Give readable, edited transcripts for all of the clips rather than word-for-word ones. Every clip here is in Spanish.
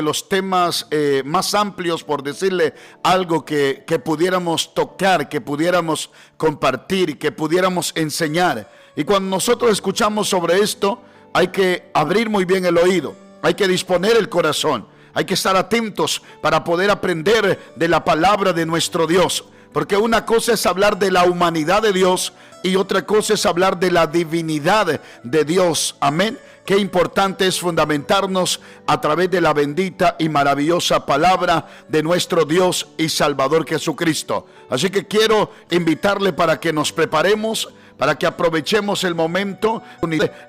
los temas más amplios, por decirle algo, que pudiéramos tocar, que pudiéramos compartir, que pudiéramos enseñar. Y cuando nosotros escuchamos sobre esto, hay que abrir muy bien el oído, hay que disponer el corazón, hay que estar atentos para poder aprender de la palabra de nuestro Dios. Porque una cosa es hablar de la humanidad de Dios y otra cosa es hablar de la divinidad de Dios. Amén. Qué importante es fundamentarnos a través de la bendita y maravillosa palabra de nuestro Dios y Salvador Jesucristo. Así que quiero invitarle para que nos preparemos, para que aprovechemos el momento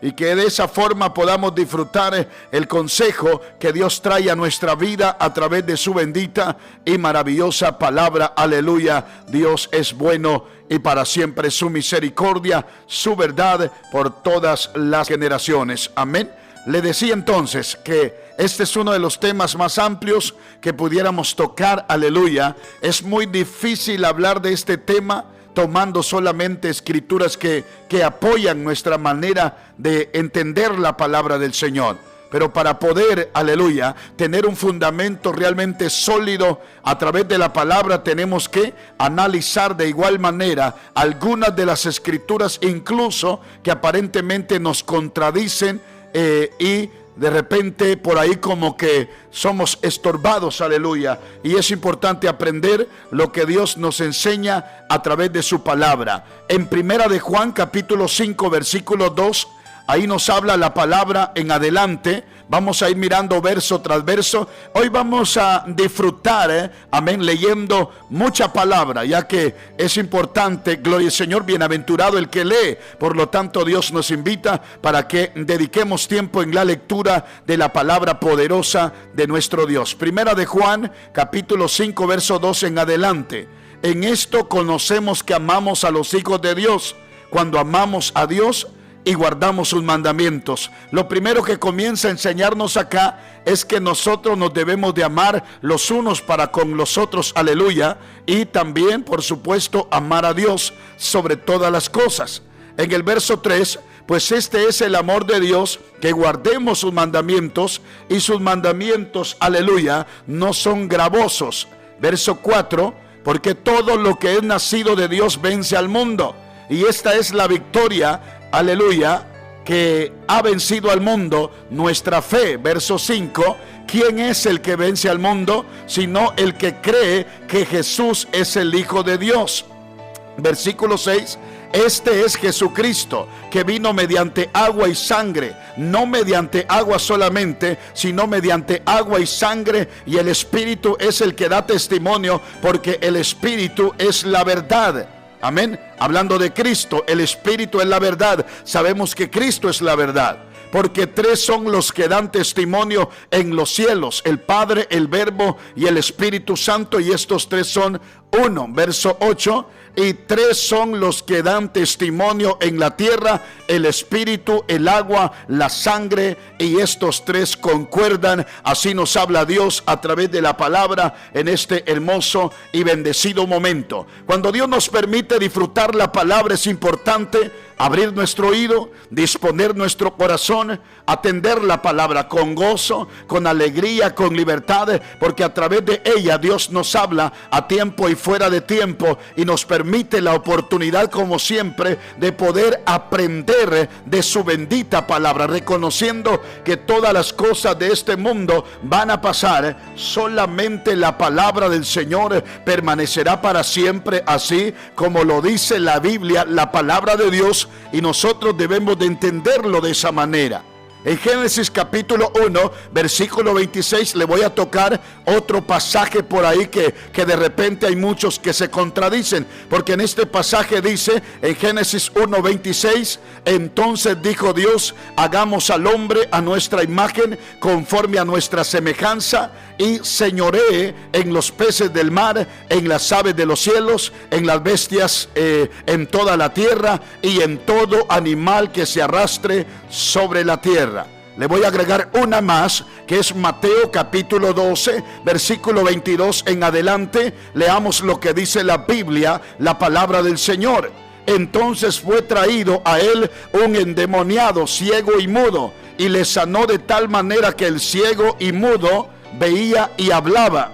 y que de esa forma podamos disfrutar el consejo que Dios trae a nuestra vida a través de su bendita y maravillosa palabra. Aleluya. Dios es bueno y para siempre su misericordia, su verdad por todas las generaciones. Amén. Le decía entonces que este es uno de los temas más amplios que pudiéramos tocar. Aleluya. Es muy difícil hablar de este tema tomando solamente escrituras que apoyan nuestra manera de entender la palabra del Señor. Pero para poder, aleluya, tener un fundamento realmente sólido a través de la palabra, tenemos que analizar de igual manera algunas de las escrituras, incluso que aparentemente nos contradicen y de repente por ahí como que somos estorbados, aleluya. Y es importante aprender lo que Dios nos enseña a través de su palabra. En Primera de Juan capítulo 5 versículo 2, ahí nos habla la palabra en adelante. Vamos a ir mirando verso tras verso. Hoy vamos a disfrutar, amén, leyendo mucha palabra, ya que es importante, gloria al Señor, bienaventurado el que lee. Por lo tanto, Dios nos invita para que dediquemos tiempo en la lectura de la palabra poderosa de nuestro Dios. Primera de Juan, capítulo 5, verso 2 en adelante. En esto conocemos que amamos a los hijos de Dios, cuando amamos a Dios y guardamos sus mandamientos. Lo primero que comienza a enseñarnos acá es que nosotros nos debemos de amar los unos para con los otros, aleluya, y también, por supuesto, amar a Dios sobre todas las cosas. En el verso 3, pues este es el amor de Dios, que guardemos sus mandamientos, y sus mandamientos, aleluya, no son gravosos. Verso 4, porque todo lo que es nacido de Dios vence al mundo, y esta es la victoria, aleluya, que ha vencido al mundo, nuestra fe. Verso 5, ¿quién es el que vence al mundo? Sino el que cree que Jesús es el Hijo de Dios. Versículo 6, este es Jesucristo, que vino mediante agua y sangre, no mediante agua solamente, sino mediante agua y sangre, y el Espíritu es el que da testimonio, porque el Espíritu es la verdad. Amén. Hablando de Cristo, el Espíritu es la verdad. Sabemos que Cristo es la verdad, porque tres son los que dan testimonio en los cielos: el Padre, el Verbo y el Espíritu Santo, y estos tres son uno. Verso 8, y tres son los que dan testimonio en la tierra: el Espíritu, el agua, la sangre, y estos tres concuerdan. Así nos habla Dios a través de la palabra en este hermoso y bendecido momento. Cuando Dios nos permite disfrutar la palabra, es importante abrir nuestro oído, disponer nuestro corazón, atender la palabra con gozo, con alegría, con libertad, porque a través de ella Dios nos habla a tiempo y fuera de tiempo, y nos permite la oportunidad, como siempre, de poder aprender de su bendita palabra, reconociendo que todas las cosas de este mundo van a pasar. Solamente la palabra del Señor permanecerá para siempre, así como lo dice la Biblia, la palabra de Dios, y nosotros debemos de entenderlo de esa manera. En Génesis capítulo 1, versículo 26, le voy a tocar otro pasaje por ahí que de repente hay muchos que se contradicen, porque en este pasaje dice, en Génesis 1, 26, entonces dijo Dios, hagamos al hombre a nuestra imagen, conforme a nuestra semejanza, y señoree en los peces del mar, en las aves de los cielos, en las bestias, en toda la tierra, y en todo animal que se arrastre sobre la tierra. Le voy a agregar una más, que es Mateo capítulo 12, versículo 22 en adelante. Leamos lo que dice la Biblia, la palabra del Señor. Entonces fue traído a él un endemoniado, ciego y mudo, y le sanó de tal manera que el ciego y mudo veía y hablaba.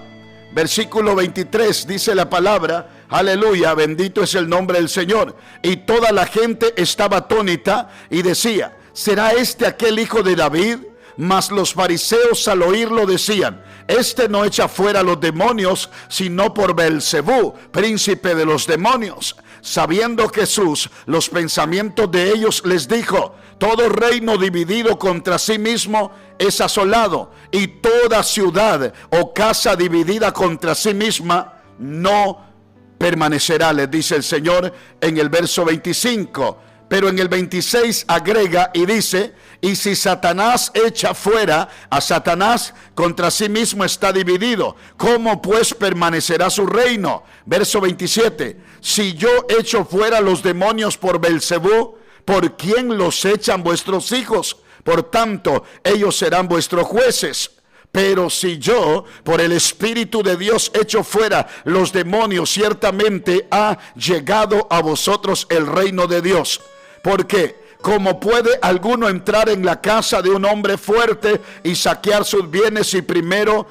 Versículo 23 dice la palabra, aleluya, bendito es el nombre del Señor. Y toda la gente estaba atónita y decía, ¿será este aquel hijo de David? Mas los fariseos al oírlo decían, este no echa fuera los demonios, sino por Beelzebú, príncipe de los demonios. Sabiendo Jesús los pensamientos de ellos, les dijo, todo reino dividido contra sí mismo es asolado, y toda ciudad o casa dividida contra sí misma no permanecerá, les dice el Señor en el verso 25. Pero en el 26 agrega y dice, y si Satanás echa fuera a Satanás, contra sí mismo está dividido. ¿Cómo pues permanecerá su reino? Verso 27, si yo echo fuera los demonios por Beelzebú, ¿por quién los echan vuestros hijos? Por tanto, ellos serán vuestros jueces. Pero si yo, por el Espíritu de Dios, echo fuera los demonios, ciertamente ha llegado a vosotros el reino de Dios. Porque como puede alguno entrar en la casa de un hombre fuerte y saquear sus bienes si primero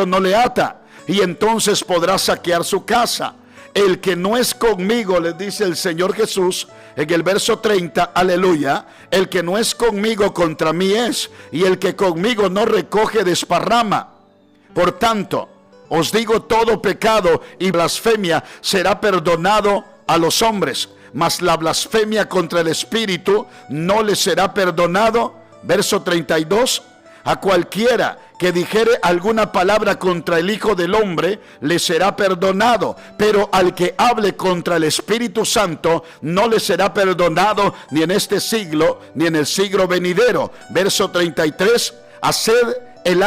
no le ata, y entonces podrá saquear su casa. El que no es conmigo, les dice el Señor Jesús en el verso 30, aleluya, el que no es conmigo contra mí es, y el que conmigo no recoge desparrama. Por tanto, os digo, todo pecado y blasfemia será perdonado a los hombres, mas la blasfemia contra el Espíritu no le será perdonado. Verso 32, a cualquiera que dijere alguna palabra contra el Hijo del Hombre le será perdonado, pero al que hable contra el Espíritu Santo no le será perdonado ni en este siglo ni en el siglo venidero. Verso 33, haced el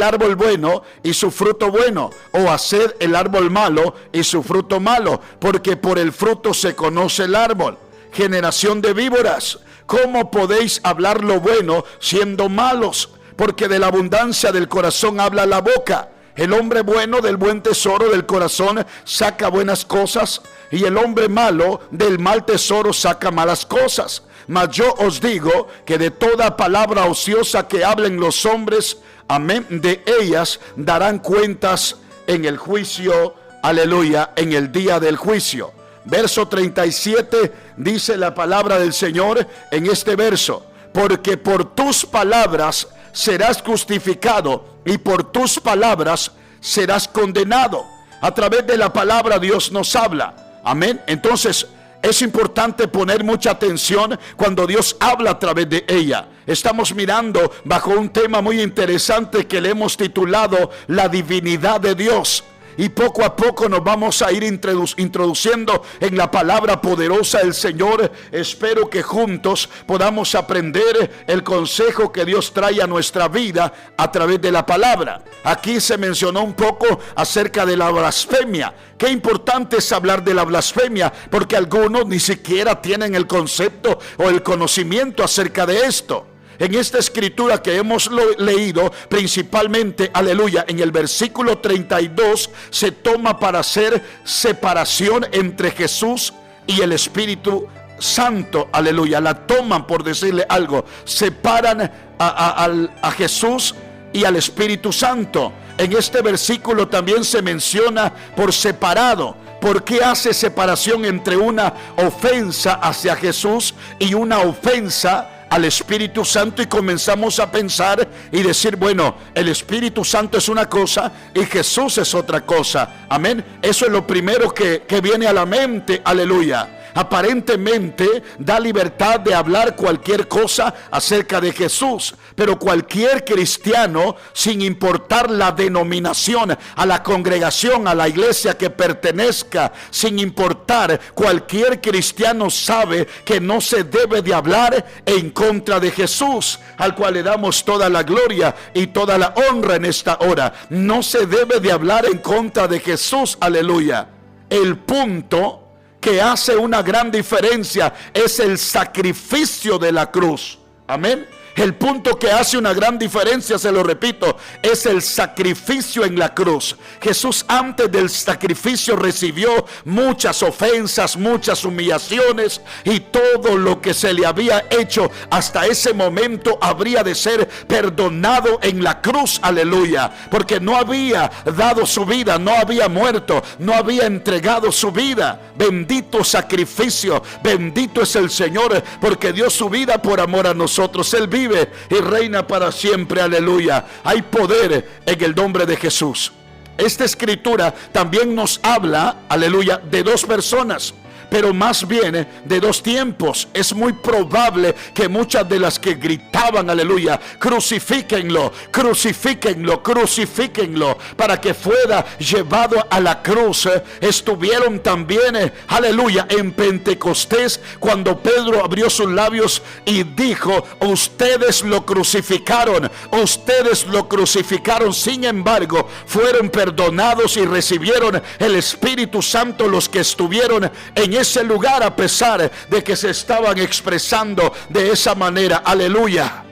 árbol bueno y su fruto bueno, o haced el árbol malo y su fruto malo, porque por el fruto se conoce el árbol. Generación de víboras, ¿cómo podéis hablar lo bueno siendo malos? Porque de la abundancia del corazón habla la boca. El hombre bueno del buen tesoro del corazón saca buenas cosas, y el hombre malo del mal tesoro saca malas cosas. Mas yo os digo que de toda palabra ociosa que hablen los hombres, amén, de ellas darán cuentas en el juicio, aleluya, en el día del juicio. Verso 37 dice la palabra del Señor en este verso, porque por tus palabras serás justificado y por tus palabras serás condenado. A través de la palabra Dios nos habla, amén. Entonces es importante poner mucha atención cuando Dios habla a través de ella. Estamos mirando bajo un tema muy interesante que le hemos titulado la divinidad de Dios. Y poco a poco nos vamos a ir introduciendo en la palabra poderosa del Señor. Espero que juntos podamos aprender el consejo que Dios trae a nuestra vida a través de la palabra. Aquí se mencionó un poco acerca de la blasfemia. Qué importante es hablar de la blasfemia, porque algunos ni siquiera tienen el concepto o el conocimiento acerca de esto. En esta escritura que hemos leído, principalmente, aleluya, en el versículo 32, se toma para hacer separación entre Jesús y el Espíritu Santo, aleluya. La toman, por decirle algo, separan a Jesús y al Espíritu Santo. En este versículo también se menciona por separado. ¿Por qué hace separación entre una ofensa hacia Jesús y una ofensa al Espíritu Santo? Y comenzamos a pensar y decir, bueno, el Espíritu Santo es una cosa y Jesús es otra cosa. Amén. Eso es lo primero que viene a la mente. Aleluya. Aparentemente da libertad de hablar cualquier cosa acerca de Jesús, pero cualquier cristiano, sin importar la denominación, a la congregación, a la iglesia que pertenezca, sin importar, cualquier cristiano sabe que no se debe de hablar en contra de Jesús, al cual le damos toda la gloria y toda la honra en esta hora. No se debe de hablar en contra de Jesús, aleluya. El punto que hace una gran diferencia es el sacrificio de la cruz. Amén. El punto que hace una gran diferencia, se lo repito, es el sacrificio en la cruz. Jesús antes del sacrificio recibió muchas ofensas, muchas humillaciones, y todo lo que se le había hecho hasta ese momento habría de ser perdonado en la cruz, aleluya, porque no había dado su vida, no había muerto, no había entregado su vida. Bendito sacrificio, bendito es el Señor, porque dio su vida por amor a nosotros. Él vive y reina para siempre, aleluya. Hay poder en el nombre de Jesús. Esta escritura también nos habla, aleluya, de dos personas, pero más bien de dos tiempos. Es muy probable que muchas de las que gritaban, aleluya, crucifíquenlo, crucifíquenlo, crucifíquenlo, para que fuera llevado a la cruz, estuvieron también, aleluya, en Pentecostés, cuando Pedro abrió sus labios y dijo: ustedes lo crucificaron, ustedes lo crucificaron. Sin embargo, fueron perdonados y recibieron el Espíritu Santo los que estuvieron en ese lugar, a pesar de que se estaban expresando de esa manera, aleluya.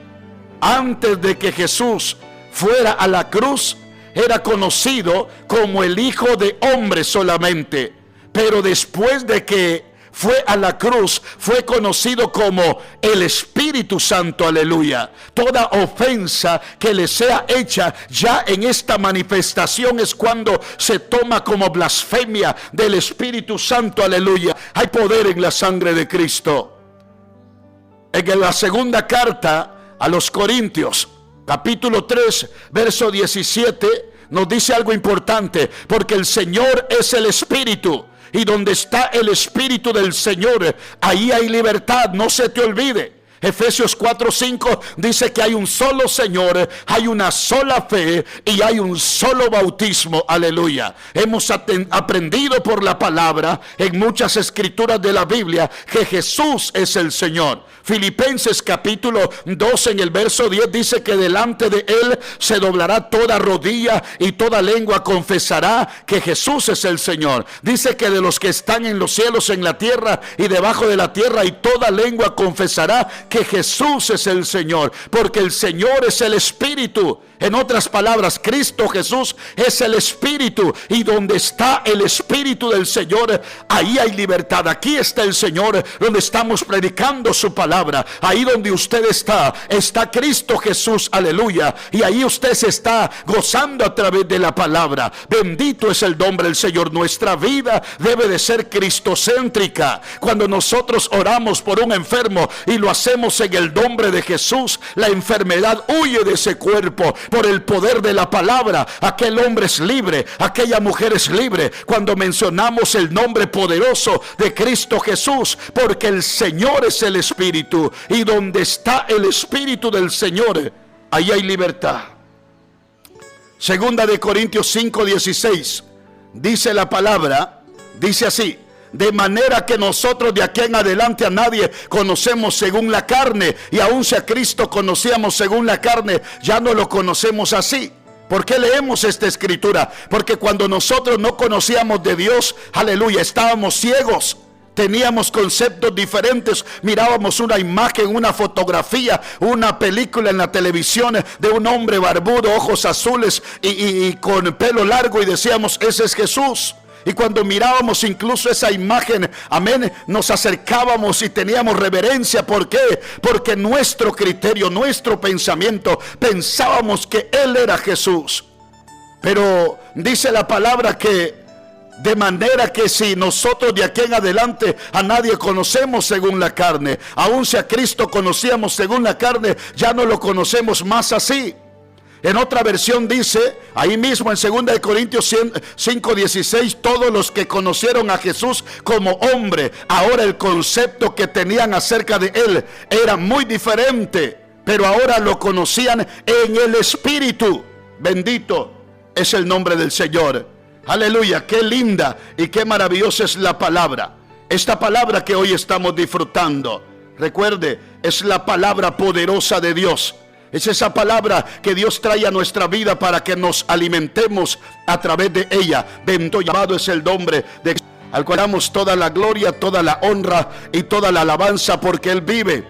Antes de que Jesús fuera a la cruz, era conocido como el Hijo de Hombre solamente, pero después de que fue a la cruz, fue conocido como el Espíritu Santo, aleluya. Toda ofensa que le sea hecha ya en esta manifestación es cuando se toma como blasfemia del Espíritu Santo, aleluya. Hay poder en la sangre de Cristo. En la segunda carta a los Corintios, capítulo 3, verso 17, nos dice algo importante: porque el Señor es el Espíritu, y donde está el Espíritu del Señor, ahí hay libertad. No se te olvide. Efesios 4:5 dice que hay un solo Señor, hay una sola fe y hay un solo bautismo, aleluya. Hemos aprendido por la palabra en muchas escrituras de la Biblia que Jesús es el Señor. Filipenses capítulo 2 en el verso 10 dice que delante de Él se doblará toda rodilla y toda lengua confesará que Jesús es el Señor. Dice que de los que están en los cielos, en la tierra y debajo de la tierra, y toda lengua confesará que Jesús es el Señor, porque el Señor es el Espíritu. En otras palabras, Cristo Jesús es el Espíritu, y donde está el Espíritu del Señor, ahí hay libertad. Aquí está el Señor, donde estamos predicando su palabra. Ahí donde usted está Cristo Jesús, aleluya, y ahí usted se está gozando a través de la palabra. Bendito es el nombre del Señor. Nuestra vida debe de ser cristocéntrica. Cuando nosotros oramos por un enfermo y lo hacemos en el nombre de Jesús, la enfermedad huye de ese cuerpo por el poder de la palabra. Aquel hombre es libre, aquella mujer es libre cuando mencionamos el nombre poderoso de Cristo Jesús, porque el Señor es el Espíritu, y donde está el Espíritu del Señor, ahí hay libertad. Segunda de Corintios 5:16 dice la palabra, dice así: de manera que nosotros de aquí en adelante a nadie conocemos según la carne, y aun si a Cristo conocíamos según la carne, ya no lo conocemos así. ¿Por qué leemos esta escritura? Porque cuando nosotros no conocíamos de Dios, aleluya, estábamos ciegos. Teníamos conceptos diferentes. Mirábamos una imagen, una fotografía, una película en la televisión de un hombre barbudo, ojos azules y con pelo largo, y decíamos: ese es Jesús. Y cuando mirábamos incluso esa imagen, amén, nos acercábamos y teníamos reverencia. ¿Por qué? Porque nuestro criterio, nuestro pensamiento, pensábamos que Él era Jesús. Pero dice la palabra que de manera que si nosotros de aquí en adelante a nadie conocemos según la carne, aun si a Cristo conocíamos según la carne, ya no lo conocemos más así. En otra versión dice, ahí mismo en 2 Corintios 5:16, todos los que conocieron a Jesús como hombre, ahora el concepto que tenían acerca de Él era muy diferente, pero ahora lo conocían en el Espíritu. Bendito es el nombre del Señor. Aleluya, qué linda y qué maravillosa es la palabra. Esta palabra que hoy estamos disfrutando, recuerde, es la palabra poderosa de Dios. Es esa palabra que Dios trae a nuestra vida para que nos alimentemos a través de ella. Bendito llamado es el nombre de al cual damos toda la gloria, toda la honra y toda la alabanza, porque Él vive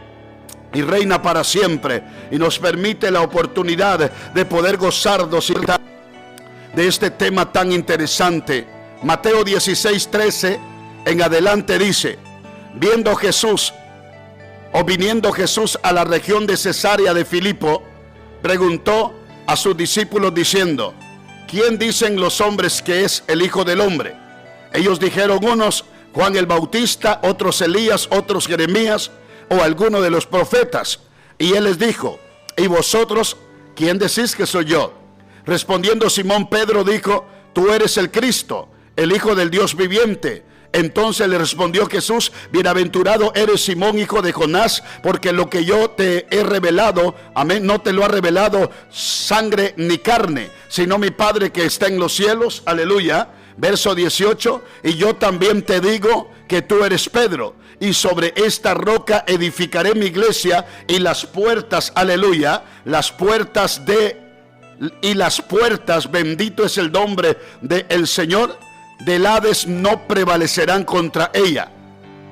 y reina para siempre, y nos permite la oportunidad de poder gozarnos de este tema tan interesante. Mateo 16:13 en adelante dice: viniendo Jesús a la región de Cesarea de Filipo, preguntó a sus discípulos diciendo: ¿quién dicen los hombres que es el Hijo del Hombre? Ellos dijeron, unos Juan el Bautista, otros Elías, otros Jeremías o alguno de los profetas. Y él les dijo: ¿y vosotros quién decís que soy yo? Respondiendo Simón Pedro dijo: tú eres el Cristo, el Hijo del Dios viviente. Entonces le respondió Jesús: bienaventurado eres Simón, hijo de Jonás, porque lo que yo te he revelado, amén, no te lo ha revelado sangre ni carne, sino mi Padre que está en los cielos. Aleluya. Verso 18: y yo también te digo que tú eres Pedro, y sobre esta roca edificaré mi iglesia, y las puertas, aleluya, las puertas, bendito es el nombre del Señor, del Hades no prevalecerán contra ella.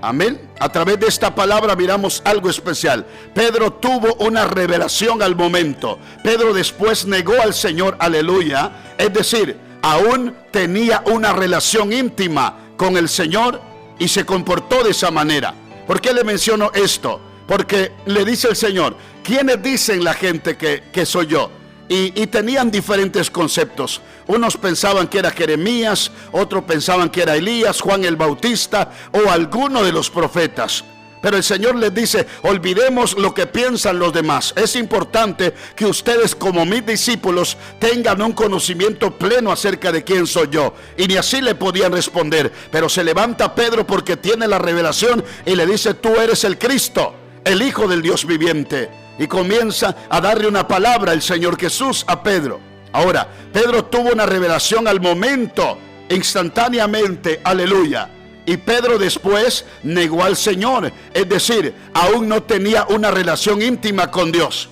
Amén. A través de esta palabra miramos algo especial. Pedro tuvo una revelación al momento. Pedro después negó al Señor, aleluya. Es decir, aún tenía una relación íntima con el Señor y se comportó de esa manera. ¿Por qué le menciono esto? Porque le dice el Señor: ¿quiénes dicen la gente que soy yo? Y tenían diferentes conceptos. Unos pensaban que era Jeremías, otros pensaban que era Elías, Juan el Bautista o alguno de los profetas. Pero el Señor les dice: olvidemos lo que piensan los demás. Es importante que ustedes, como mis discípulos, tengan un conocimiento pleno acerca de quién soy yo. Y ni así le podían responder. Pero se levanta Pedro porque tiene la revelación y le dice: tú eres el Cristo, el Hijo del Dios viviente. Y comienza a darle una palabra el Señor Jesús a Pedro. Ahora, Pedro tuvo una revelación al momento, instantáneamente, aleluya. Y Pedro después negó al Señor, es decir, aún no tenía una relación íntima con Dios.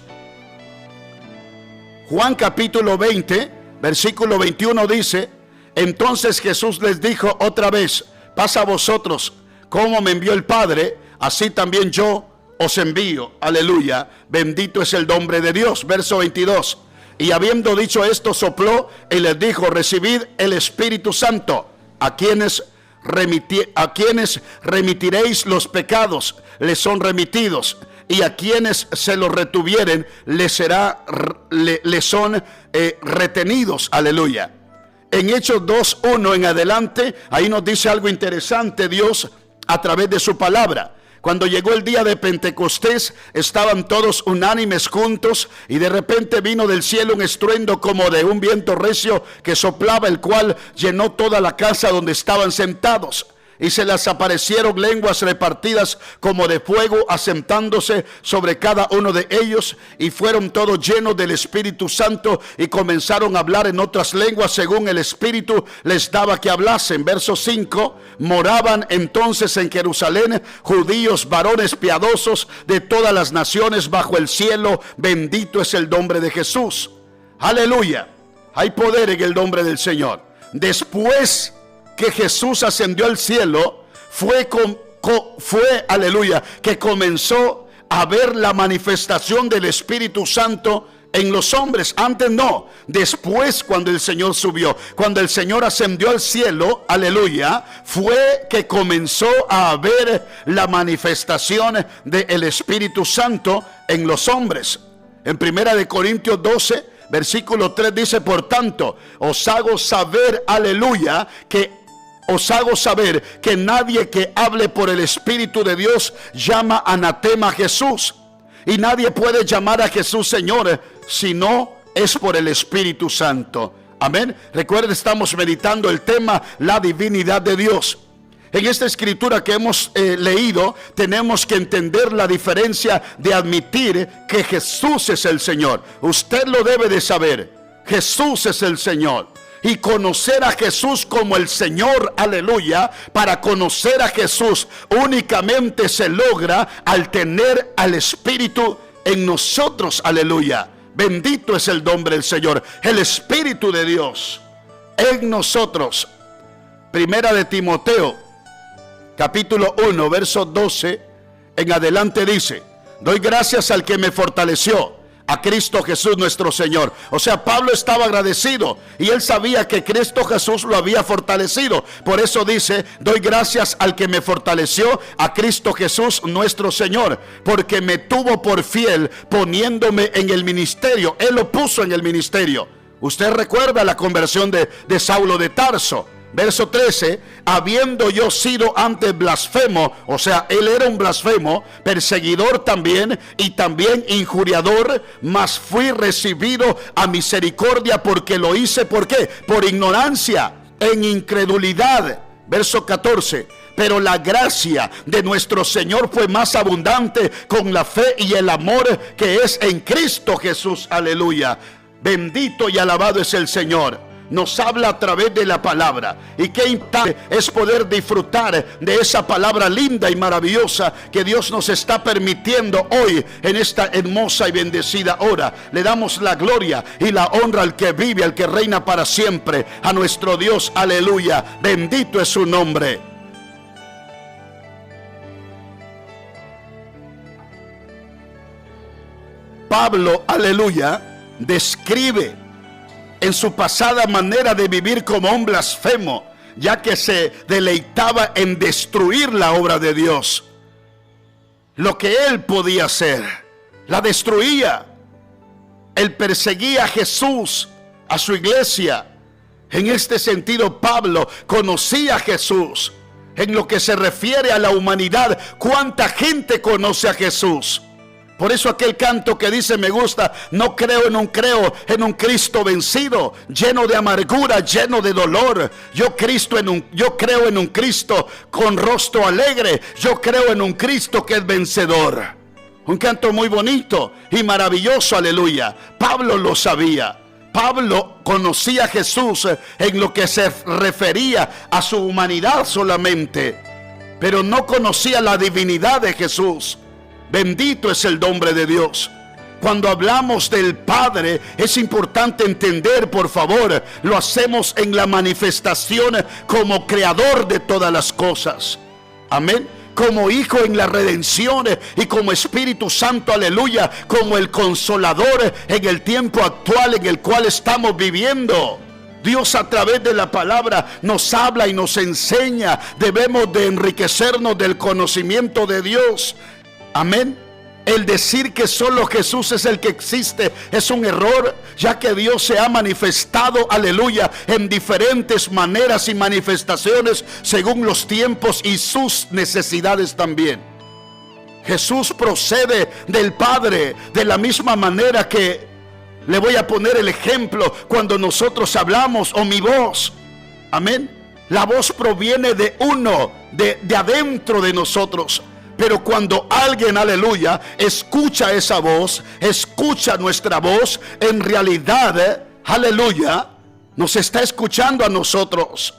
Juan capítulo 20, versículo 21 dice: entonces Jesús les dijo otra vez: pasa a vosotros, como me envió el Padre, así también yo os envío. Aleluya, bendito es el nombre de Dios. Verso 22: y habiendo dicho esto, sopló y les dijo: recibid el Espíritu Santo. A quienes remitiréis los pecados, les son remitidos, y a quienes se los retuvieren, les son retenidos. Aleluya. En Hechos 2:1 en adelante, ahí nos dice algo interesante Dios a través de su palabra. Cuando llegó el día de Pentecostés, estaban todos unánimes juntos, y de repente vino del cielo un estruendo como de un viento recio que soplaba, el cual llenó toda la casa donde estaban sentados. Y se les aparecieron lenguas repartidas como de fuego, asentándose sobre cada uno de ellos, y fueron todos llenos del Espíritu Santo, y comenzaron a hablar en otras lenguas según el Espíritu les daba que hablasen. Verso 5: moraban entonces en Jerusalén judíos, varones piadosos de todas las naciones bajo el cielo. Bendito es el nombre de Jesús. Aleluya. Hay poder en el nombre del Señor. Después que Jesús ascendió al cielo, fue aleluya, que comenzó a ver la manifestación del Espíritu Santo en los hombres. Antes no, después, cuando el Señor subió, cuando el Señor ascendió al cielo, aleluya, fue que comenzó a ver la manifestación del Espíritu Santo en los hombres. En 1 Corintios 12, versículo 3 dice: por tanto, os hago saber, aleluya, que nadie que hable por el Espíritu de Dios llama anatema a Jesús. Y nadie puede llamar a Jesús Señor si no es por el Espíritu Santo. Amén. Recuerden, estamos meditando el tema la divinidad de Dios. En esta escritura que hemos leído, tenemos que entender la diferencia de admitir que Jesús es el Señor. Usted lo debe de saber. Jesús es el Señor. Y conocer a Jesús como el Señor, aleluya. Para conocer a Jesús únicamente se logra al tener al Espíritu en nosotros, aleluya. Bendito es el nombre del Señor. El Espíritu de Dios en nosotros. Primera de Timoteo capítulo 1 verso 12 en adelante dice: Doy gracias al que me fortaleció, a Cristo Jesús nuestro Señor. O sea, Pablo estaba agradecido y él sabía que Cristo Jesús lo había fortalecido. Por eso dice, doy gracias al que me fortaleció, a Cristo Jesús nuestro Señor, porque me tuvo por fiel poniéndome en el ministerio. Él lo puso en el ministerio. Usted recuerda la conversión de Saulo de Tarso. Verso 13, habiendo yo sido antes blasfemo, o sea, él era un blasfemo, perseguidor también, y también injuriador, mas fui recibido a misericordia porque lo hice, ¿por qué? Por ignorancia, en incredulidad. Verso 14, pero la gracia de nuestro Señor fue más abundante con la fe y el amor que es en Cristo Jesús. Aleluya. Bendito y alabado es el Señor. Nos habla a través de la palabra, y qué importante es poder disfrutar de esa palabra linda y maravillosa que Dios nos está permitiendo hoy en esta hermosa y bendecida hora. Le damos la gloria y la honra al que vive, al que reina para siempre, a nuestro Dios. Aleluya, bendito es su nombre. Pablo, aleluya, describe en su pasada manera de vivir como un blasfemo, ya que se deleitaba en destruir la obra de Dios. Lo que él podía hacer, la destruía. Él perseguía a Jesús, a su iglesia. En este sentido, Pablo conocía a Jesús. En lo que se refiere a la humanidad, ¿cuánta gente conoce a Jesús? Por eso aquel canto que dice, me gusta, no creo en un Cristo vencido, lleno de amargura, lleno de dolor. Yo creo en un Cristo con rostro alegre. Yo creo en un Cristo que es vencedor. Un canto muy bonito y maravilloso, aleluya. Pablo lo sabía. Pablo conocía a Jesús en lo que se refería a su humanidad solamente, pero no conocía la divinidad de Jesús. Bendito es el nombre de Dios. Cuando hablamos del Padre, es importante entender, por favor, lo hacemos en la manifestación como creador de todas las cosas. Amén. Como Hijo en la redención y como Espíritu Santo, aleluya, como el Consolador en el tiempo actual en el cual estamos viviendo. Dios a través de la palabra nos habla y nos enseña. Debemos de enriquecernos del conocimiento de Dios. Amén. El decir que solo Jesús es el que existe es un error, ya que Dios se ha manifestado, aleluya, en diferentes maneras y manifestaciones según los tiempos y sus necesidades también. Jesús procede del Padre de la misma manera que, le voy a poner el ejemplo, cuando nosotros hablamos o mi voz, amén, la voz proviene de uno, de adentro de nosotros. Pero cuando alguien, aleluya, escucha esa voz, escucha nuestra voz, en realidad, aleluya, nos está escuchando a nosotros.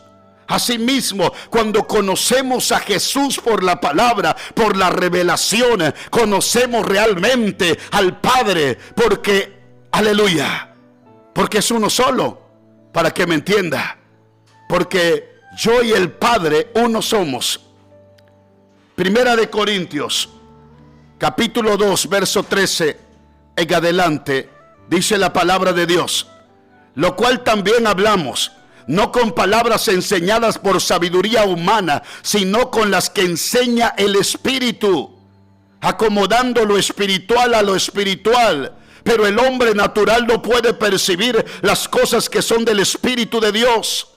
Asimismo, cuando conocemos a Jesús por la palabra, por la revelación, conocemos realmente al Padre, porque, aleluya, porque es uno solo, para que me entienda, porque yo y el Padre uno somos. Primera de Corintios, capítulo 2, verso 13 en adelante, dice la palabra de Dios, lo cual también hablamos, no con palabras enseñadas por sabiduría humana, sino con las que enseña el Espíritu, acomodando lo espiritual a lo espiritual. Pero el hombre natural no puede percibir las cosas que son del Espíritu de Dios,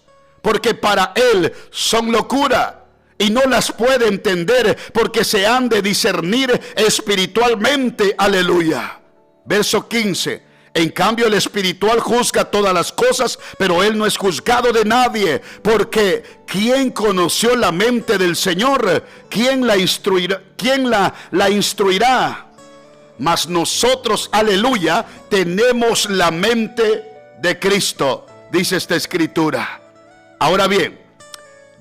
porque para él son locura. Y no las puede entender porque se han de discernir espiritualmente. Aleluya. Verso 15. En cambio el espiritual juzga todas las cosas, pero él no es juzgado de nadie. Porque ¿quién conoció la mente del Señor? ¿Quién la instruirá? ¿La instruirá? Mas nosotros, aleluya, tenemos la mente de Cristo, dice esta escritura. Ahora bien,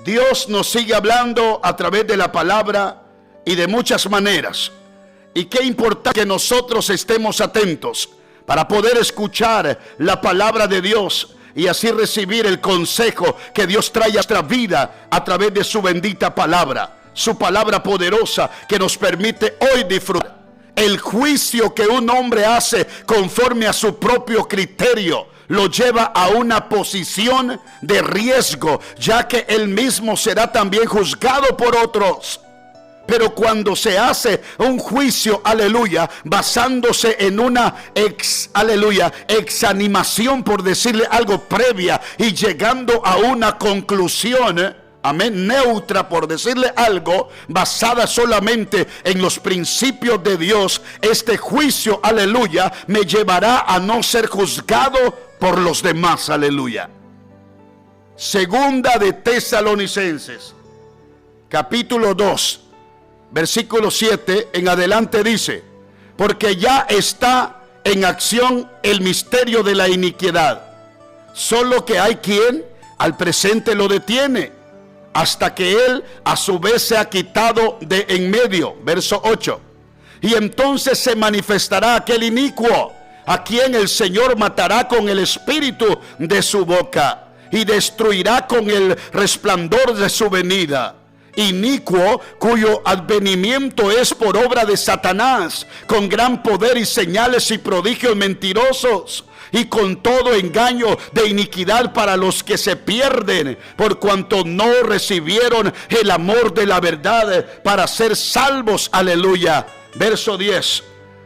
Dios nos sigue hablando a través de la palabra y de muchas maneras. Y qué importante que nosotros estemos atentos para poder escuchar la palabra de Dios y así recibir el consejo que Dios trae a nuestra vida a través de su bendita palabra. Su palabra poderosa que nos permite hoy disfrutar el juicio que un hombre hace conforme a su propio criterio lo lleva a una posición de riesgo, ya que él mismo será también juzgado por otros. Pero cuando se hace un juicio, aleluya, basándose en una exanimación, por decirle algo, previa, y llegando a una conclusión, amén, neutra, por decirle algo, basada solamente en los principios de Dios, este juicio, aleluya, me llevará a no ser juzgado por los demás, aleluya. Segunda de Tesalonicenses, capítulo 2, versículo 7 en adelante dice: porque ya está en acción el misterio de la iniquidad, solo que hay quien al presente lo detiene, hasta que él a su vez se ha quitado de en medio. Verso 8: y entonces se manifestará aquel inicuo, a quien el Señor matará con el espíritu de su boca, y destruirá con el resplandor de su venida. Inicuo, cuyo advenimiento es por obra de Satanás, con gran poder y señales y prodigios mentirosos, y con todo engaño de iniquidad para los que se pierden, por cuanto no recibieron el amor de la verdad para ser salvos. Aleluya. Verso 10.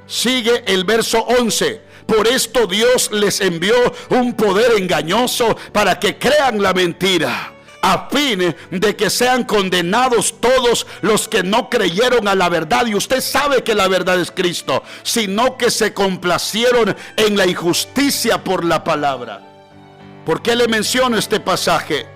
Sigue el verso 11. Por esto Dios les envió un poder engañoso para que crean la mentira, a fin de que sean condenados todos los que no creyeron a la verdad. Y usted sabe que la verdad es Cristo, sino que se complacieron en la injusticia por la palabra. ¿Por qué le menciono este pasaje?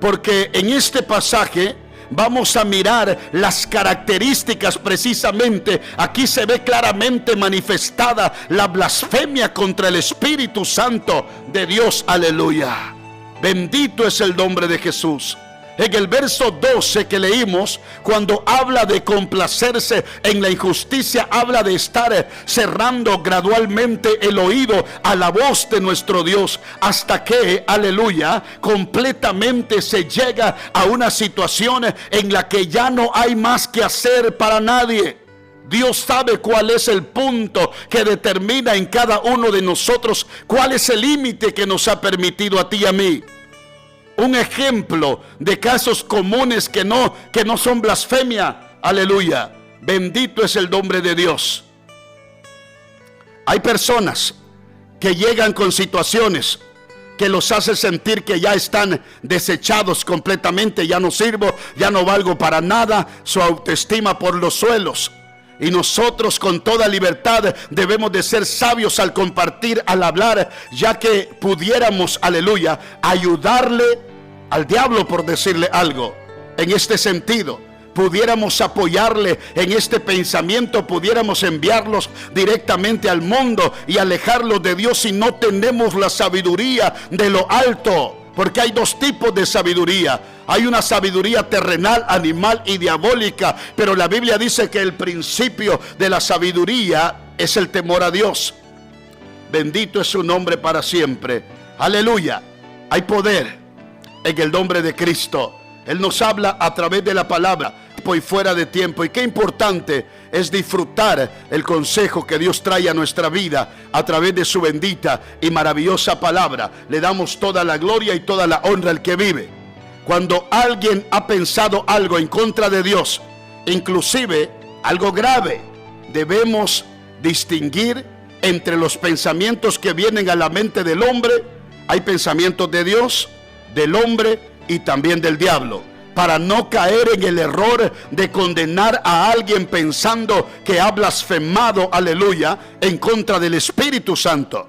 Porque en este pasaje vamos a mirar las características precisamente. Aquí se ve claramente manifestada la blasfemia contra el Espíritu Santo de Dios. Aleluya. Bendito es el nombre de Jesús. En el verso 12 que leímos, cuando habla de complacerse en la injusticia, habla de estar cerrando gradualmente el oído a la voz de nuestro Dios, hasta que, aleluya, completamente se llega a una situación en la que ya no hay más que hacer para nadie. Dios sabe cuál es el punto que determina en cada uno de nosotros cuál es el límite que nos ha permitido a ti y a mí. Un ejemplo de casos comunes que no son blasfemia. Aleluya. Bendito es el nombre de Dios. Hay personas que llegan con situaciones que los hace sentir que ya están desechados completamente. Ya no sirvo, ya no valgo para nada. Su autoestima por los suelos. Y nosotros con toda libertad debemos de ser sabios al compartir, al hablar, ya que pudiéramos, aleluya, ayudarle al diablo, por decirle algo, en este sentido. Pudiéramos apoyarle en este pensamiento, pudiéramos enviarlos directamente al mundo y alejarlos de Dios si no tenemos la sabiduría de lo alto. Porque hay dos tipos de sabiduría. Hay una sabiduría terrenal, animal y diabólica. Pero la Biblia dice que el principio de la sabiduría es el temor a Dios. Bendito es su nombre para siempre. Aleluya. Hay poder en el nombre de Cristo. Él nos habla a través de la palabra, y fuera de tiempo. Y qué importante es disfrutar el consejo que Dios trae a nuestra vida a través de su bendita y maravillosa palabra. Le damos toda la gloria y toda la honra al que vive. Cuando alguien ha pensado algo en contra de Dios, inclusive algo grave, debemos distinguir entre los pensamientos que vienen a la mente del hombre. Hay pensamientos de Dios, del hombre y también del diablo, para no caer en el error de condenar a alguien pensando que ha blasfemado, aleluya, en contra del Espíritu Santo.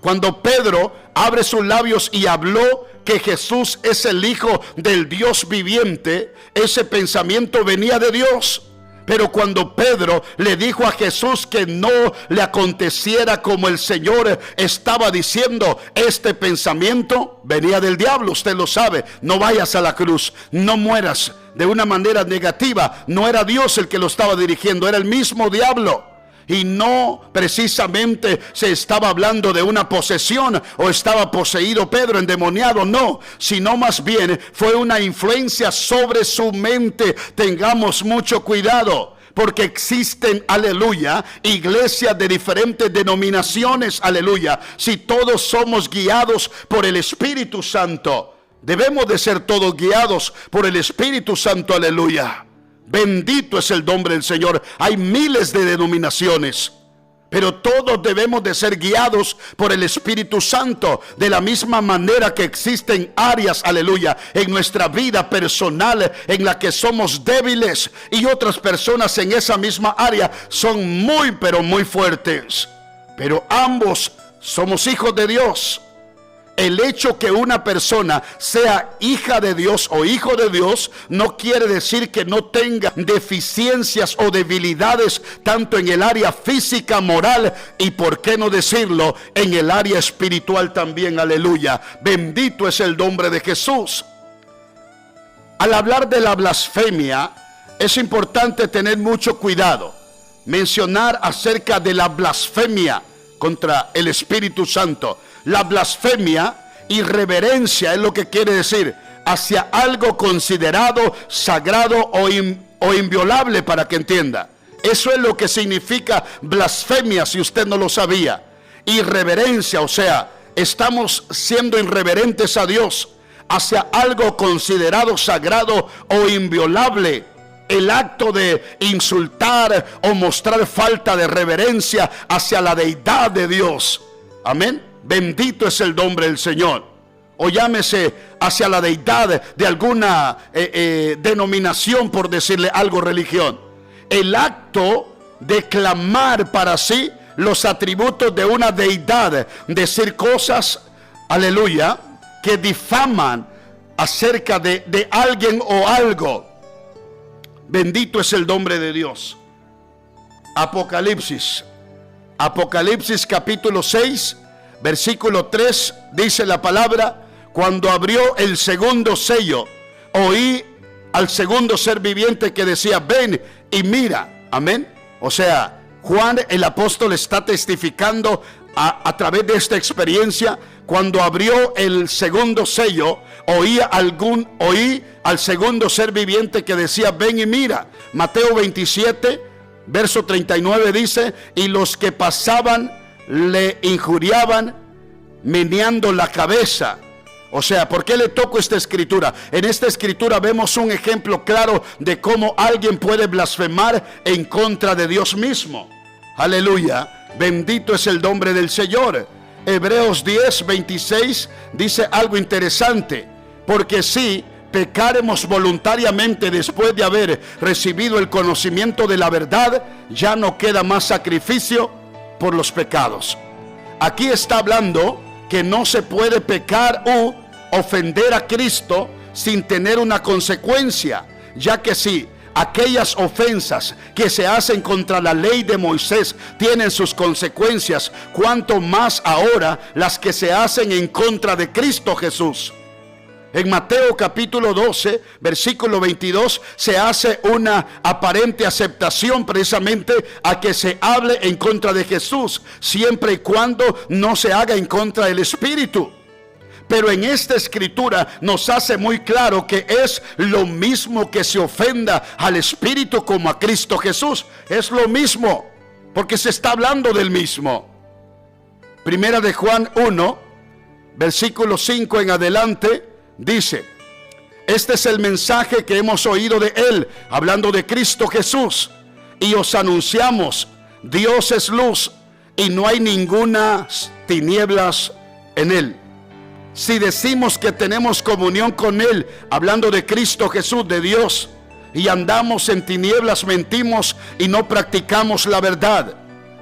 Cuando Pedro abre sus labios y habló que Jesús es el Hijo del Dios viviente, ese pensamiento venía de Dios. Pero cuando Pedro le dijo a Jesús que no le aconteciera como el Señor estaba diciendo, este pensamiento venía del diablo. Usted lo sabe. No vayas a la cruz, no mueras de una manera negativa. No era Dios el que lo estaba dirigiendo, era el mismo diablo. Y no precisamente se estaba hablando de una posesión o estaba poseído Pedro, endemoniado, no, sino más bien fue una influencia sobre su mente. Tengamos mucho cuidado, Porque existen, aleluya, iglesias de diferentes denominaciones, aleluya. Si todos somos guiados por el Espíritu Santo, debemos de ser todos guiados por el Espíritu Santo, aleluya. Bendito es el nombre del Señor. Hay miles de denominaciones, pero todos debemos de ser guiados por el Espíritu Santo. De la misma manera que existen áreas, aleluya, en nuestra vida personal en la que somos débiles, y otras personas en esa misma área son muy, pero muy fuertes. Pero ambos somos hijos de Dios. El hecho que una persona sea hija de Dios o hijo de Dios no quiere decir que no tenga deficiencias o debilidades, tanto en el área física, moral y, por qué no decirlo, en el área espiritual también, aleluya. Bendito es el nombre de Jesús. Al hablar de la blasfemia, es importante tener mucho cuidado. Mencionar acerca de la blasfemia contra el Espíritu Santo. La blasfemia, irreverencia, es lo que quiere decir, hacia algo considerado sagrado o inviolable, para que entienda. Eso es lo que significa blasfemia, si usted no lo sabía. Irreverencia, o sea, estamos siendo irreverentes a Dios hacia algo considerado sagrado o inviolable. El acto de insultar o mostrar falta de reverencia hacia la deidad de Dios. Amén. Bendito es el nombre del Señor. O llámese hacia la deidad de alguna denominación, por decirle algo, religión. El acto de clamar para sí los atributos de una deidad, decir cosas, aleluya, que difaman acerca de alguien o algo. Bendito es el nombre de Dios. Apocalipsis capítulo 6, versículo 3, dice la palabra: cuando abrió el segundo sello, oí al segundo ser viviente que decía: ven y mira. Amén. O sea, Juan el apóstol está testificando a través de esta experiencia. Cuando abrió el segundo sello, oí al segundo ser viviente que decía: ven y mira. Mateo 27, verso 39 dice: y los que pasaban le injuriaban meneando la cabeza. O sea, ¿por qué le toco esta escritura? En esta escritura vemos un ejemplo claro de cómo alguien puede blasfemar en contra de Dios mismo. Aleluya. Bendito es el nombre del Señor. Hebreos 10, 26 dice algo interesante: porque si pecaremos voluntariamente después de haber recibido el conocimiento de la verdad, ya no queda más sacrificio por los pecados. Aquí está hablando que no se puede pecar o ofender a Cristo sin tener una consecuencia, ya que si aquellas ofensas que se hacen contra la ley de Moisés tienen sus consecuencias, cuanto más ahora las que se hacen en contra de Cristo Jesús. En Mateo capítulo 12, versículo 22, se hace una aparente aceptación precisamente a que se hable en contra de Jesús, siempre y cuando no se haga en contra del Espíritu. Pero en esta escritura nos hace muy claro que es lo mismo que se ofenda al Espíritu como a Cristo Jesús. Es lo mismo, porque se está hablando del mismo. Primera de Juan 1, versículo 5 en adelante, dice: este es el mensaje que hemos oído de Él, hablando de Cristo Jesús, y os anunciamos: Dios es luz y no hay ninguna tinieblas en Él. Si decimos que tenemos comunión con Él, hablando de Cristo Jesús, de Dios, y andamos en tinieblas, mentimos y no practicamos la verdad.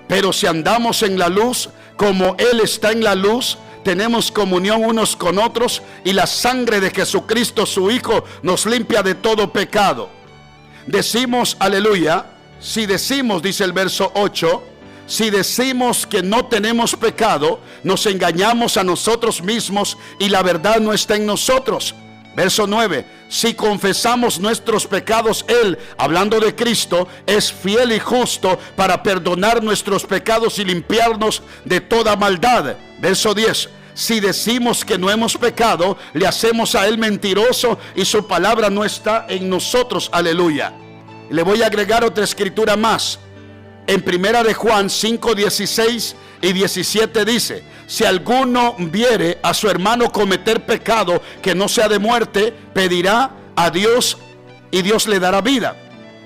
Pero si andamos en la luz, como Él está en la luz, tenemos comunión unos con otros, y la sangre de Jesucristo su Hijo nos limpia de todo pecado. Decimos, aleluya, si decimos, dice el verso 8, si decimos que no tenemos pecado, nos engañamos a nosotros mismos y la verdad no está en nosotros. Verso 9, si confesamos nuestros pecados, Él, hablando de Cristo, es fiel y justo para perdonar nuestros pecados y limpiarnos de toda maldad. Verso 10, si decimos que no hemos pecado, le hacemos a Él mentiroso y su palabra no está en nosotros. Aleluya. Le voy a agregar otra escritura más. En primera de Juan 5, 16 y 17 dice: si alguno viere a su hermano cometer pecado que no sea de muerte, pedirá a Dios y Dios le dará vida.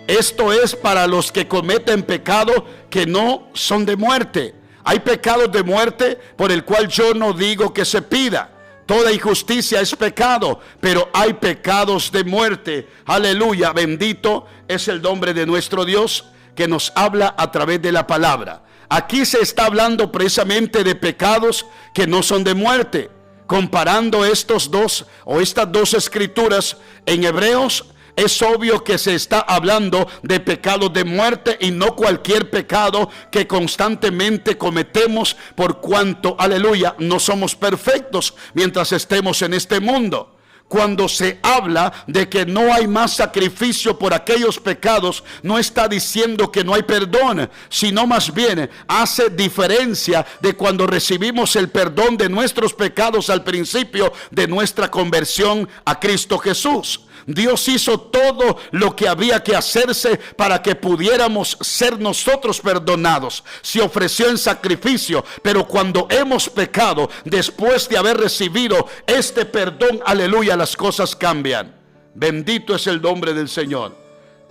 Esto es para los que cometen pecado que no son de muerte. Hay pecados de muerte por el cual yo no digo que se pida. Toda injusticia es pecado, pero hay pecados de muerte. Aleluya, bendito es el nombre de nuestro Dios, que nos habla a través de la palabra. Aquí se está hablando precisamente de pecados que no son de muerte. Comparando estos dos o estas dos escrituras en Hebreos, es obvio que se está hablando de pecados de muerte y no cualquier pecado que constantemente cometemos, por cuanto, aleluya, no somos perfectos mientras estemos en este mundo. Cuando se habla de que no hay más sacrificio por aquellos pecados, no está diciendo que no hay perdón, sino más bien hace diferencia de cuando recibimos el perdón de nuestros pecados al principio de nuestra conversión a Cristo Jesús. Dios hizo todo lo que había que hacerse para que pudiéramos ser nosotros perdonados. Se ofreció en sacrificio, pero cuando hemos pecado, después de haber recibido este perdón, aleluya, las cosas cambian. Bendito es el nombre del Señor.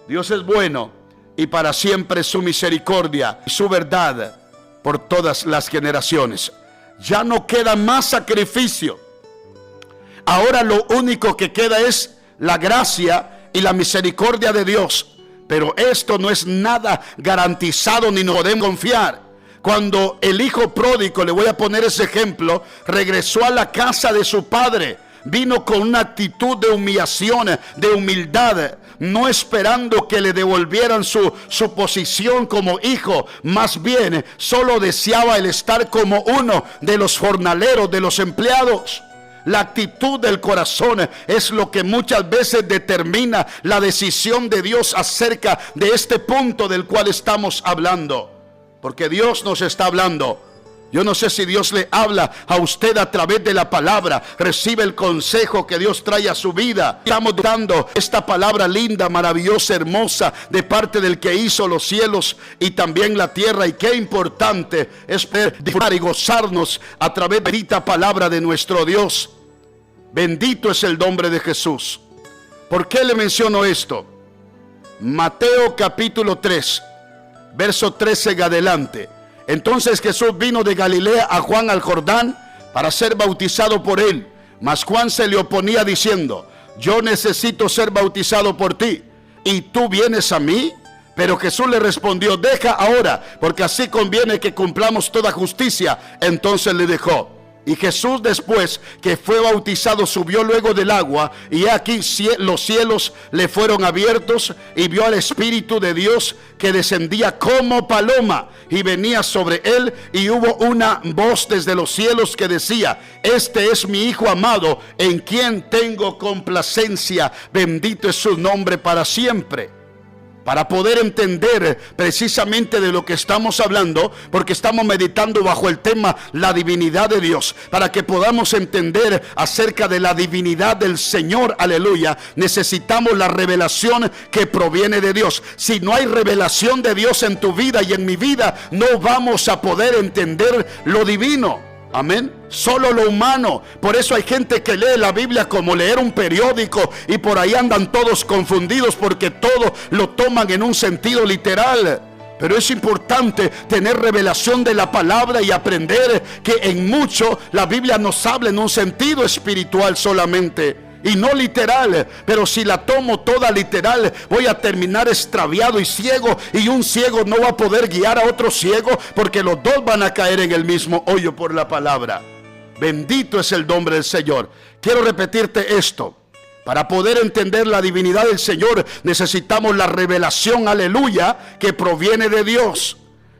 Dios es bueno y para siempre su misericordia y su verdad por todas las generaciones. Ya no queda más sacrificio. Ahora lo único que queda es la gracia y la misericordia de Dios. Pero esto no es nada garantizado ni nos podemos confiar. Cuando el hijo pródigo, le voy a poner ese ejemplo, regresó a la casa de su padre, vino con una actitud de humillación, de humildad, no esperando que le devolvieran su posición como hijo. Más bien solo deseaba el estar como uno de los jornaleros, de los empleados. La actitud del corazón es lo que muchas veces determina la decisión de Dios acerca de este punto del cual estamos hablando. Porque Dios nos está hablando. Yo no sé si Dios le habla a usted a través de la palabra. Recibe el consejo que Dios trae a su vida. Estamos dando esta palabra linda, maravillosa, hermosa, de parte del que hizo los cielos y también la tierra. Y qué importante es poder disfrutar y gozarnos a través de esta palabra de nuestro Dios. Bendito es el nombre de Jesús. ¿Por qué le menciono esto? Mateo capítulo 3, verso 13 en adelante. Entonces Jesús vino de Galilea a Juan al Jordán para ser bautizado por él. Mas Juan se le oponía diciendo: yo necesito ser bautizado por ti, ¿y tú vienes a mí? Pero Jesús le respondió: deja ahora, porque así conviene que cumplamos toda justicia. Entonces le dejó. Y Jesús, después que fue bautizado, subió luego del agua, y aquí los cielos le fueron abiertos, y vio al Espíritu de Dios que descendía como paloma y venía sobre él, y hubo una voz desde los cielos que decía: este es mi Hijo amado, en quien tengo complacencia. Bendito es su nombre para siempre. Para poder entender precisamente de lo que estamos hablando, porque estamos meditando bajo el tema la divinidad de Dios, para que podamos entender acerca de la divinidad del Señor, aleluya, necesitamos la revelación que proviene de Dios. Si no hay revelación de Dios en tu vida y en mi vida, no vamos a poder entender lo divino. Amén. Solo lo humano. Por eso hay gente que lee la Biblia como leer un periódico, y por ahí andan todos confundidos porque todo lo toman en un sentido literal. Pero es importante tener revelación de la palabra y aprender que en mucho la Biblia nos habla en un sentido espiritual solamente y no literal. Pero si la tomo toda literal, voy a terminar extraviado y ciego, y un ciego no va a poder guiar a otro ciego, porque los dos van a caer en el mismo hoyo por la palabra. Bendito es el nombre del Señor. Quiero repetirte esto: para poder entender la divinidad del Señor necesitamos la revelación, aleluya, que proviene de Dios.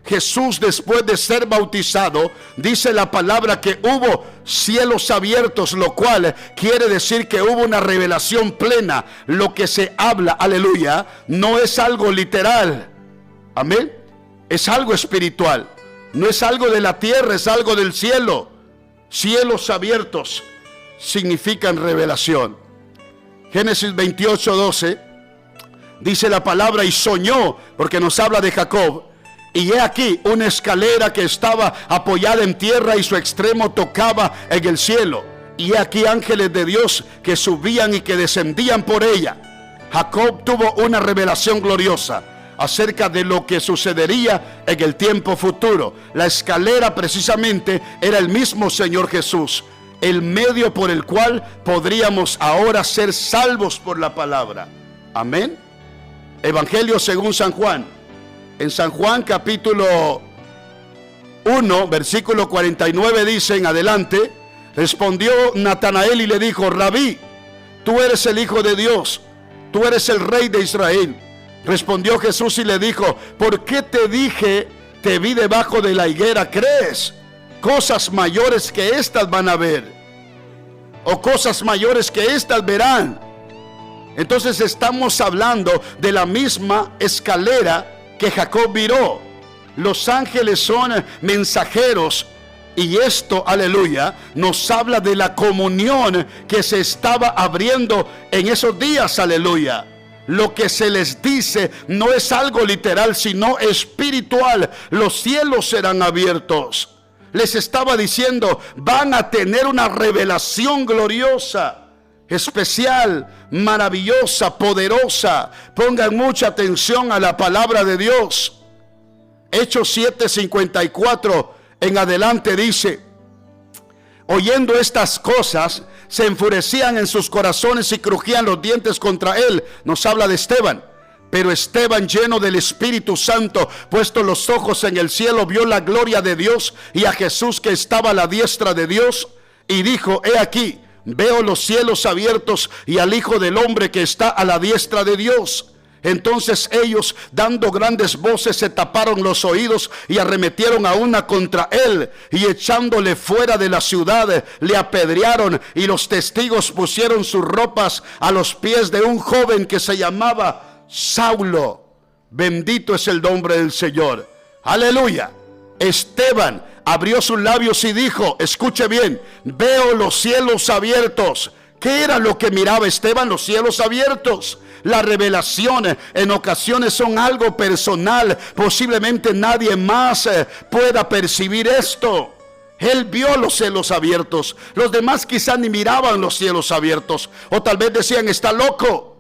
Jesús, después de ser bautizado, dice la palabra que hubo cielos abiertos, lo cual quiere decir que hubo una revelación plena. Lo que se habla, aleluya, no es algo literal, amén, es algo espiritual, no es algo de la tierra, es algo del cielo. Cielos abiertos significan revelación. Génesis 28:12 dice la palabra, y soñó, porque nos habla de Jacob. Y he aquí una escalera que estaba apoyada en tierra y su extremo tocaba en el cielo. Y he aquí ángeles de Dios que subían y que descendían por ella. Jacob tuvo una revelación gloriosa acerca de lo que sucedería en el tiempo futuro. La escalera precisamente era el mismo Señor Jesús, el medio por el cual podríamos ahora ser salvos por la palabra. Amén. Evangelio según San Juan. En San Juan capítulo 1, versículo 49 dice en adelante: respondió Natanael y le dijo: Rabí, tú eres el Hijo de Dios, tú eres el Rey de Israel. Respondió Jesús y le dijo: ¿por qué te dije, te vi debajo de la higuera? ¿Crees? Cosas mayores que estas van a ver, o cosas mayores que estas verán. Entonces estamos hablando de la misma escalera que Jacob miró. Los ángeles son mensajeros, y esto, aleluya, nos habla de la comunión que se estaba abriendo en esos días, aleluya. Lo que se les dice no es algo literal, sino espiritual. Los cielos serán abiertos. Les estaba diciendo, van a tener una revelación gloriosa, especial, maravillosa, poderosa. Pongan mucha atención a la palabra de Dios. Hechos 7:54 en adelante dice: oyendo estas cosas, se enfurecían en sus corazones y crujían los dientes contra él. Nos habla de Esteban. Pero Esteban, lleno del Espíritu Santo, puesto los ojos en el cielo, vio la gloria de Dios y a Jesús que estaba a la diestra de Dios, y dijo: he aquí, veo los cielos abiertos y al Hijo del Hombre que está a la diestra de Dios. Entonces ellos, dando grandes voces, se taparon los oídos y arremetieron a una contra él, y echándole fuera de la ciudad, le apedrearon, y los testigos pusieron sus ropas a los pies de un joven que se llamaba Saulo. Bendito es el nombre del Señor. Aleluya. Esteban abrió sus labios y dijo, escuche bien, veo los cielos abiertos. ¿Qué era lo que miraba Esteban? Los cielos abiertos. La revelación en ocasiones son algo personal. Posiblemente nadie más pueda percibir esto. Él vio los cielos abiertos. Los demás quizás ni miraban los cielos abiertos, o tal vez decían, está loco.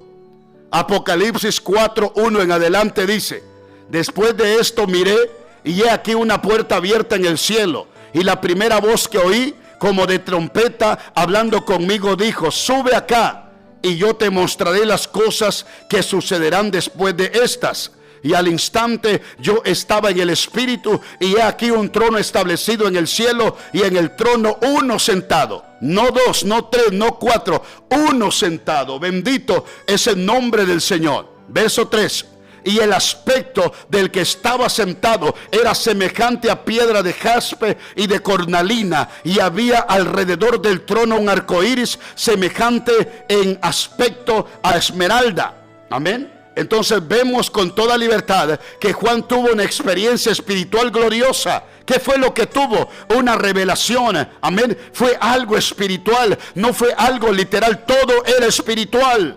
Apocalipsis 4:1 en adelante dice: después de esto miré, y he aquí una puerta abierta en el cielo, y la primera voz que oí, como de trompeta, hablando conmigo, dijo: sube acá, y yo te mostraré las cosas que sucederán después de estas. Y al instante yo estaba en el Espíritu, y he aquí un trono establecido en el cielo, y en el trono uno sentado. No dos, no tres, no cuatro, uno sentado. Bendito es el nombre del Señor. Verso 3. Y el aspecto del que estaba sentado era semejante a piedra de jaspe y de cornalina, y había alrededor del trono un arco iris semejante en aspecto a esmeralda. Amén. Entonces vemos con toda libertad que Juan tuvo una experiencia espiritual gloriosa. ¿Qué fue lo que tuvo? Una revelación. Amén. Fue algo espiritual, no fue algo literal, todo era espiritual.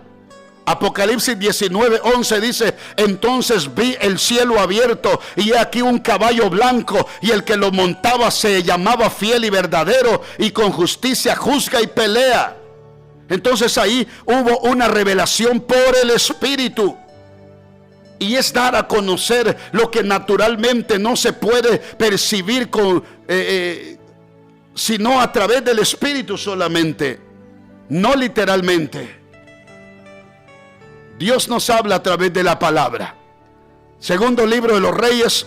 Apocalipsis 19:11 dice: entonces vi el cielo abierto, y he aquí un caballo blanco, y el que lo montaba se llamaba Fiel y Verdadero, y con justicia juzga y pelea. Entonces ahí hubo una revelación por el Espíritu, y es dar a conocer lo que naturalmente no se puede percibir sino a través del Espíritu solamente, no literalmente. Dios nos habla a través de la palabra. Segundo libro de los Reyes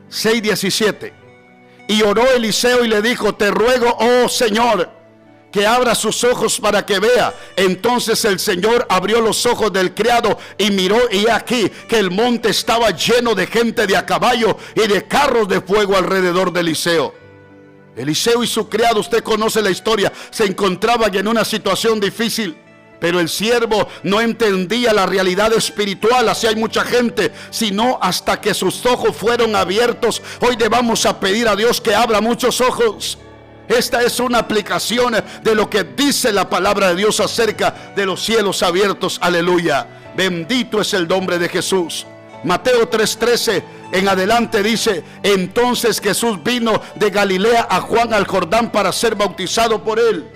6:17. Y oró Eliseo y le dijo: te ruego, oh Señor, que abra sus ojos para que vea. Entonces el Señor abrió los ojos del criado y miró, y aquí que el monte estaba lleno de gente de a caballo y de carros de fuego alrededor de Eliseo. Eliseo y su criado, usted conoce la historia, se encontraban en una situación difícil. Pero el siervo no entendía la realidad espiritual. Así hay mucha gente, sino hasta que sus ojos fueron abiertos. Hoy debamos a pedir a Dios que abra muchos ojos. Esta es una aplicación de lo que dice la palabra de Dios acerca de los cielos abiertos. Aleluya. Bendito es el nombre de Jesús. Mateo 3:13 en adelante dice: entonces Jesús vino de Galilea a Juan al Jordán para ser bautizado por él.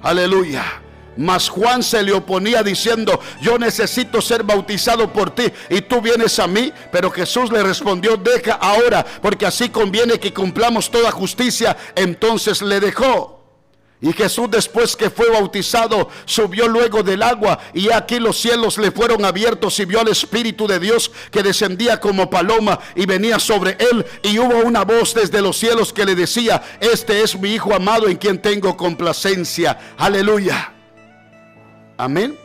Aleluya. Mas Juan se le oponía diciendo: yo necesito ser bautizado por ti y tú vienes a mí. Pero Jesús le respondió: deja ahora, porque así conviene que cumplamos toda justicia. Entonces le dejó. Y Jesús, después que fue bautizado, subió luego del agua, y aquí los cielos le fueron abiertos, y vio al Espíritu de Dios que descendía como paloma y venía sobre él. Y hubo una voz desde los cielos que le decía: este es mi Hijo amado, en quien tengo complacencia. Aleluya. Amén.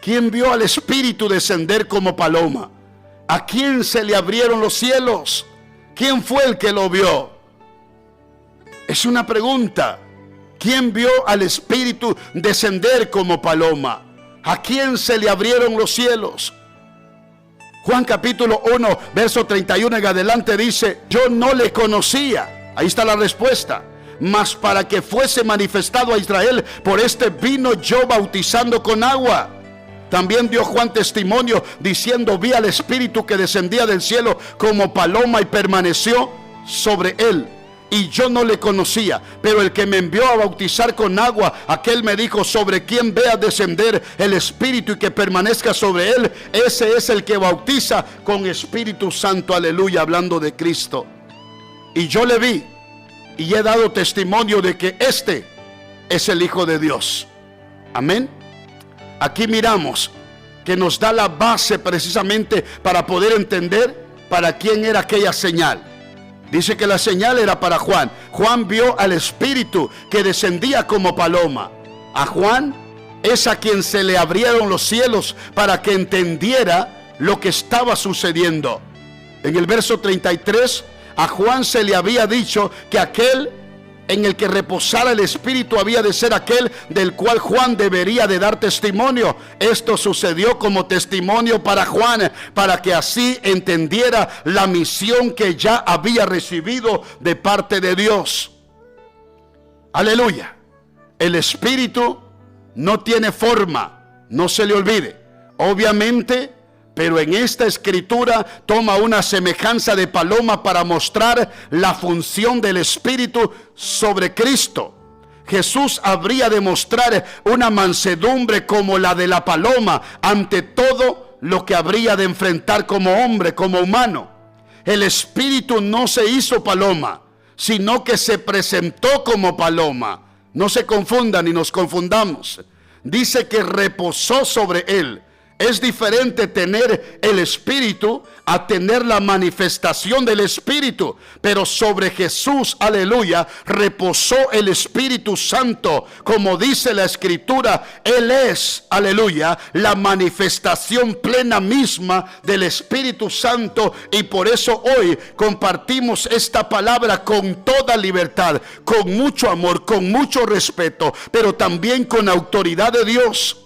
¿Quién vio al Espíritu descender como paloma? ¿A quién se le abrieron los cielos? ¿Quién fue el que lo vio? Es una pregunta. ¿Quién vio al Espíritu descender como paloma? ¿A quién se le abrieron los cielos? Juan capítulo 1, verso 31 en adelante dice: yo no le conocía. Ahí está la respuesta. Mas para que fuese manifestado a Israel, por este vino yo bautizando con agua. También dio Juan testimonio diciendo: vi al Espíritu que descendía del cielo como paloma y permaneció sobre él. Y yo no le conocía, pero el que me envió a bautizar con agua, aquel me dijo: sobre quien vea descender el Espíritu y que permanezca sobre él, ese es el que bautiza con Espíritu Santo. Aleluya, hablando de Cristo. Y yo le vi y he dado testimonio de que este es el Hijo de Dios. Amén. Aquí miramos que nos da la base precisamente para poder entender para quién era aquella señal. Dice que la señal era para Juan. Juan vio al Espíritu que descendía como paloma. A Juan es a quien se le abrieron los cielos para que entendiera lo que estaba sucediendo. En el verso 33, a Juan se le había dicho que aquel en el que reposara el Espíritu había de ser aquel del cual Juan debería de dar testimonio. Esto sucedió como testimonio para Juan, para que así entendiera la misión que ya había recibido de parte de Dios. Aleluya. El Espíritu no tiene forma, no se le olvide. Obviamente, pero en esta escritura toma una semejanza de paloma para mostrar la función del Espíritu sobre Cristo. Jesús habría de mostrar una mansedumbre como la de la paloma ante todo lo que habría de enfrentar como hombre, como humano. El Espíritu no se hizo paloma, sino que se presentó como paloma. No se confundan ni nos confundamos. Dice que reposó sobre él. Es diferente tener el Espíritu a tener la manifestación del Espíritu. Pero sobre Jesús, aleluya, reposó el Espíritu Santo. Como dice la Escritura, Él es, aleluya, la manifestación plena misma del Espíritu Santo. Y por eso hoy compartimos esta palabra con toda libertad, con mucho amor, con mucho respeto, pero también con autoridad de Dios.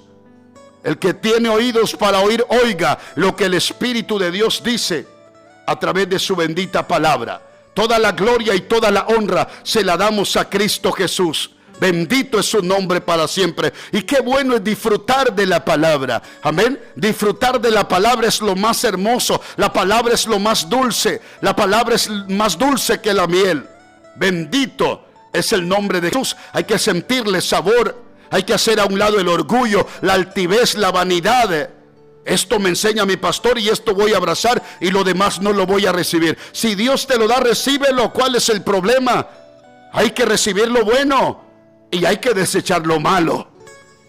El que tiene oídos para oír, oiga lo que el Espíritu de Dios dice a través de su bendita palabra. Toda la gloria y toda la honra se la damos a Cristo Jesús. Bendito es su nombre para siempre. Y qué bueno es disfrutar de la palabra. Amén. Disfrutar de la palabra es lo más hermoso. La palabra es lo más dulce. La palabra es más dulce que la miel. Bendito es el nombre de Jesús. Hay que sentirle sabor. Hay que hacer a un lado el orgullo, la altivez, la vanidad. Esto me enseña mi pastor y esto voy a abrazar y lo demás no lo voy a recibir. Si Dios te lo da, recíbelo. ¿Cuál es el problema? Hay que recibir lo bueno y hay que desechar lo malo.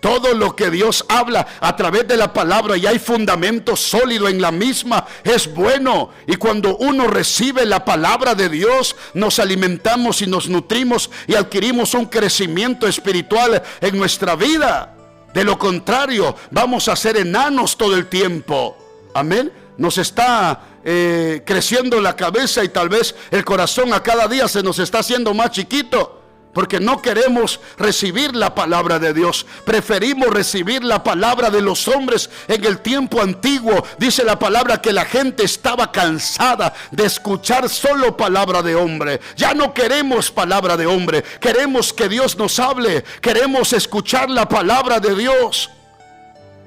Todo lo que Dios habla a través de la palabra y hay fundamento sólido en la misma es bueno. Y cuando uno recibe la palabra de Dios, nos alimentamos y nos nutrimos y adquirimos un crecimiento espiritual en nuestra vida. De lo contrario, vamos a ser enanos todo el tiempo. Amén. Nos está creciendo la cabeza y tal vez el corazón a cada día se nos está haciendo más chiquito. Porque no queremos recibir la palabra de Dios. Preferimos recibir la palabra de los hombres. En el tiempo antiguo dice la palabra que la gente estaba cansada de escuchar solo palabra de hombre. Ya no queremos palabra de hombre. Queremos que Dios nos hable. Queremos escuchar la palabra de Dios.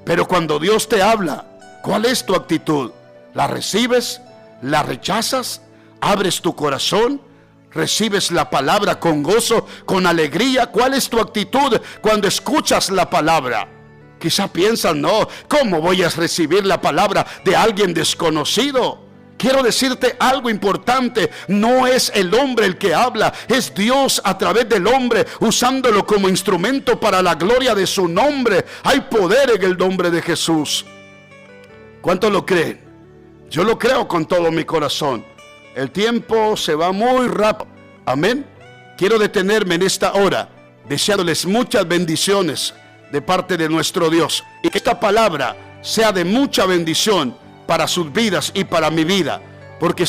Pero cuando Dios te habla, ¿Cuál es tu actitud? ¿La recibes? ¿La rechazas? ¿Abres tu corazón? ¿Recibes la palabra con gozo, con alegría? ¿Cuál es tu actitud cuando escuchas la palabra? Quizá piensan, no, ¿cómo voy a recibir la palabra de alguien desconocido? Quiero decirte algo importante, no es el hombre el que habla, es Dios a través del hombre, usándolo como instrumento para la gloria de su nombre. Hay poder en el nombre de Jesús. ¿Cuántos lo creen? Yo lo creo con todo mi corazón. El tiempo se va muy rápido. Amén. Quiero detenerme en esta hora, deseándoles muchas bendiciones de parte de nuestro Dios. Y que esta palabra sea de mucha bendición para sus vidas y para mi vida. Porque